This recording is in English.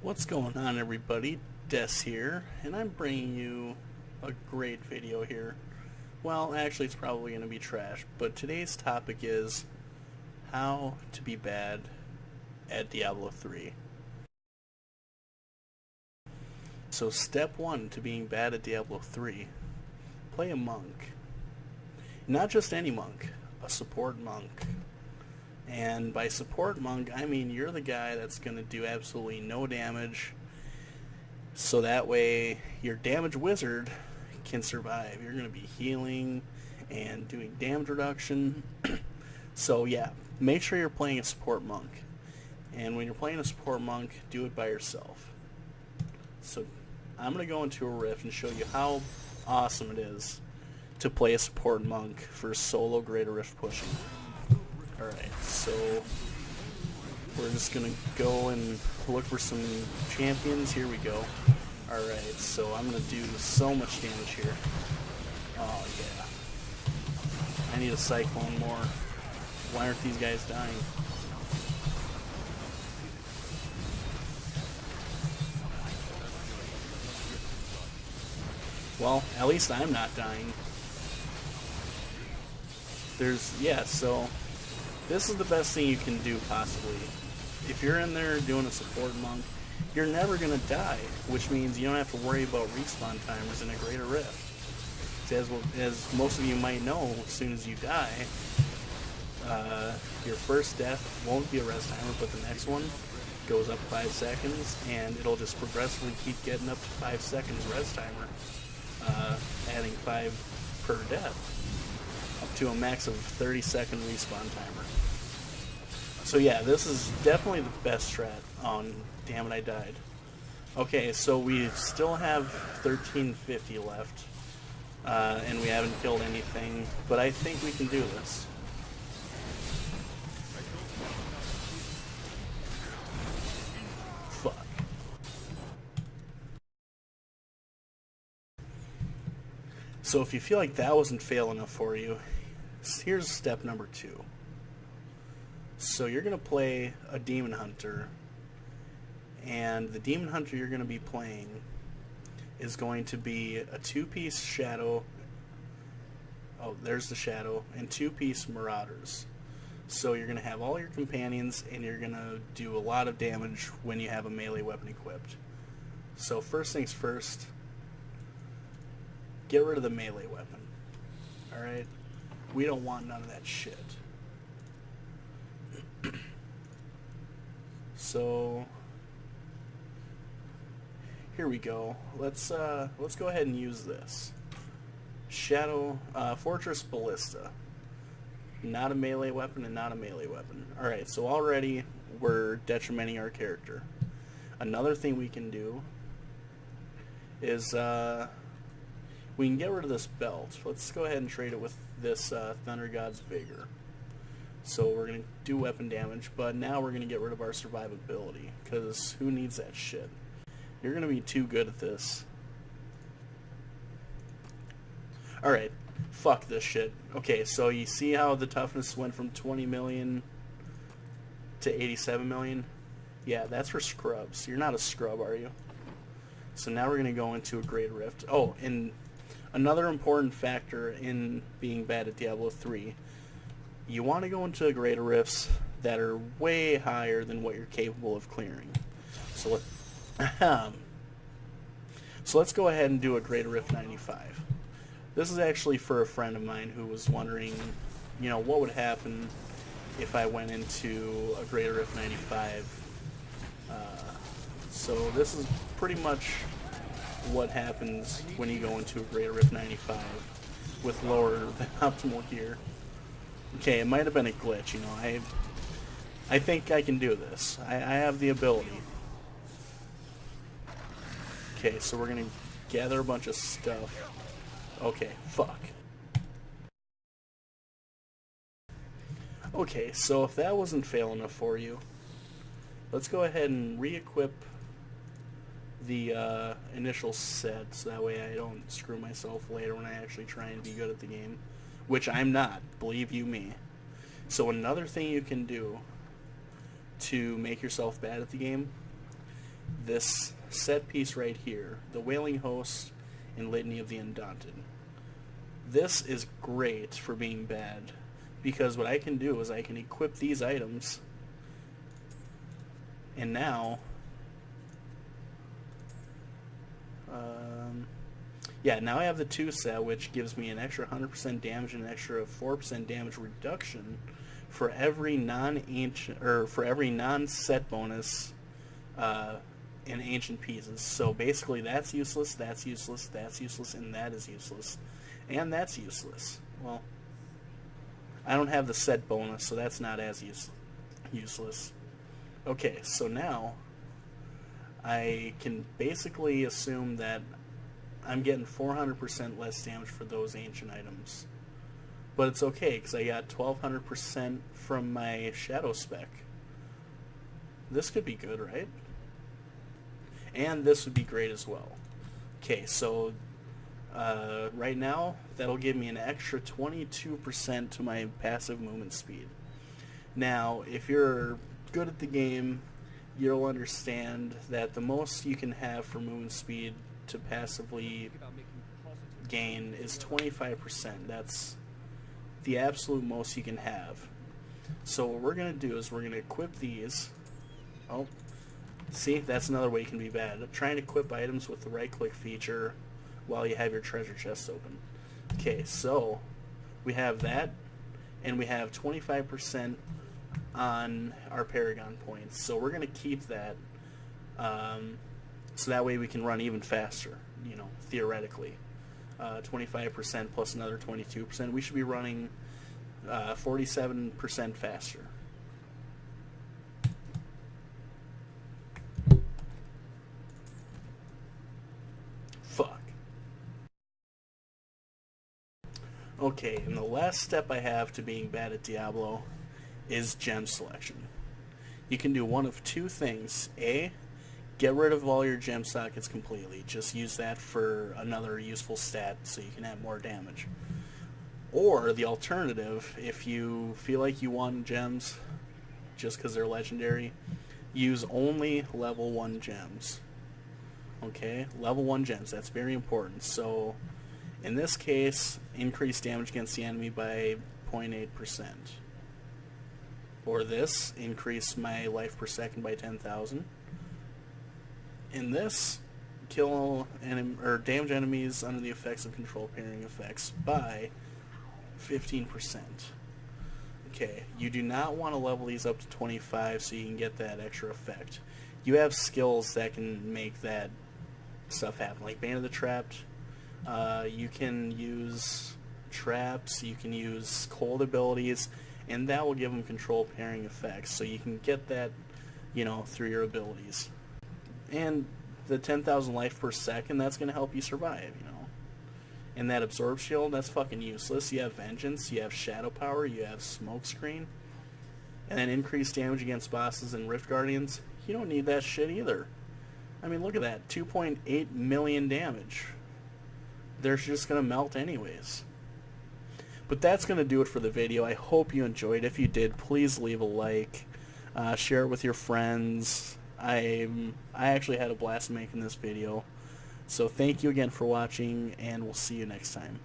What's going on, everybody? Des here, and I'm bringing you a great video here. Well, actually it's probably going to be trash, but today's topic is how to be bad at Diablo 3. So step 1 to being bad at Diablo 3, play a monk. Not just any monk, a support monk. And by support monk, I mean you're the guy that's going to do absolutely no damage, so that way your damage wizard can survive. You're going to be healing and doing damage reduction. So yeah, make sure you're playing a support monk. And when you're playing a support monk, do it by yourself. So I'm going to go into a rift and show you how awesome it is to play a support monk for solo greater rift pushing. Alright, so we're just gonna go and look for some champions. Here we go. Alright, so I'm gonna do so much damage here. Oh yeah. I need a cyclone more. Why aren't these guys dying? Well, at least I'm not dying. So this is the best thing you can do, possibly. If you're in there doing a support monk, you're never going to die, which means you don't have to worry about respawn timers in a greater rift. As most of you might know, as soon as you die, your first death won't be a res timer, but the next one goes up 5 seconds, and it'll just progressively keep getting up to 5 seconds res timer, adding 5 per death, up to a max of 30-second respawn timer. So yeah, this is definitely the best strat. Oh, damn it, I died. Okay, so we still have 1350 left, and we haven't killed anything, but I think we can do this. Fuck. So if you feel like that wasn't fail enough for you, here's step number 2. So you're going to play a Demon Hunter, and the Demon Hunter you're going to be playing is going to be a 2-piece Shadow, oh there's the Shadow, and 2-piece Marauders. So you're going to have all your companions, and you're going to do a lot of damage when you have a melee weapon equipped. So first things first, get rid of the melee weapon. Alright? We don't want none of that shit. So here we go. Let's go ahead and use this Shadow Fortress Ballista. Not a melee weapon and not a melee weapon. Alright, so already we're detrimenting our character. Another thing we can do is we can get rid of this belt. Let's go ahead and trade it with this Thunder God's Vigor. So we're going to do weapon damage, but now we're going to get rid of our survivability, because who needs that shit? You're going to be too good at this. Alright, fuck this shit. Okay, so you see how the toughness went from 20 million to 87 million? Yeah, that's for scrubs. You're not a scrub, are you? So now we're going to go into a Great Rift. Oh, and another important factor in being bad at Diablo 3, you want to go into greater rifts that are way higher than what you're capable of clearing. So let's go ahead and do a greater rift 95. This is actually for a friend of mine who was wondering, you know, what would happen if I went into a greater rift 95. So this is pretty much what happens when you go into a greater rift 95 with lower than optimal gear. Okay, it might have been a glitch, you know, I think I can do this. I have the ability. Okay, so we're gonna gather a bunch of stuff. Okay, fuck. Okay, so if that wasn't fail enough for you, let's go ahead and re-equip the initial set, so that way I don't screw myself later when I actually try and be good at the game. Which I'm not, believe you me. So another thing you can do to make yourself bad at the game this set piece right here, the Wailing Host and Litany of the Undaunted. This is great for being bad, because what I can do is I can equip these items, and now now I have the 2 set, which gives me an extra 100% damage and an extra 4% damage reduction for every non-ancient, or for every non-set bonus in ancient pieces. So basically that's useless, that's useless, that's useless, and that is useless. And that's useless. Well, I don't have the set bonus, so that's not as useless. Okay, so now I can basically assume that I'm getting 400% less damage for those ancient items. But it's okay, because I got 1200% from my Shadow Spec. This could be good, right? And this would be great as well. Okay, so right now, that'll give me an extra 22% to my passive movement speed. Now, if you're good at the game, you'll understand that the most you can have for movement speed to passively gain is 25%. That's the absolute most you can have. So what we're going to do is we're going to equip these. Oh, see, that's another way you can be bad. Try and equip items with the right-click feature while you have your treasure chest open. Okay, so we have that, and we have 25% on our Paragon points. So we're going to keep that, so that way we can run even faster, you know, theoretically. 25% plus another 22%. We should be running 47% faster. Fuck. Okay, and the last step I have to being bad at Diablo is gem selection. You can do one of 2 things. A, get rid of all your gem sockets completely. Just use that for another useful stat so you can have more damage. Or the alternative, if you feel like you want gems just because they're legendary, use only level 1 gems. Okay, level 1 gems, that's very important. So in this case, increase damage against the enemy by 0.8%. Or this, increase my life per second by 10,000. In this, kill damage enemies under the effects of control pairing effects by 15%. Okay, you do not want to level these up to 25 so you can get that extra effect. You have skills that can make that stuff happen, like Bane of the Trapped. You can use traps, you can use cold abilities, and that will give them control pairing effects, so you can get that, you know, through your abilities. And the 10,000 life per second, that's going to help you survive, you know. And that Absorb Shield, that's fucking useless. You have Vengeance, you have Shadow Power, you have Smokescreen. And then increased damage against bosses and Rift Guardians. You don't need that shit either. I mean, look at that. 2.8 million damage. They're just going to melt anyways. But that's going to do it for the video. I hope you enjoyed. If you did, please leave a like. Share it with your friends. I actually had a blast making this video. So thank you again for watching, and we'll see you next time.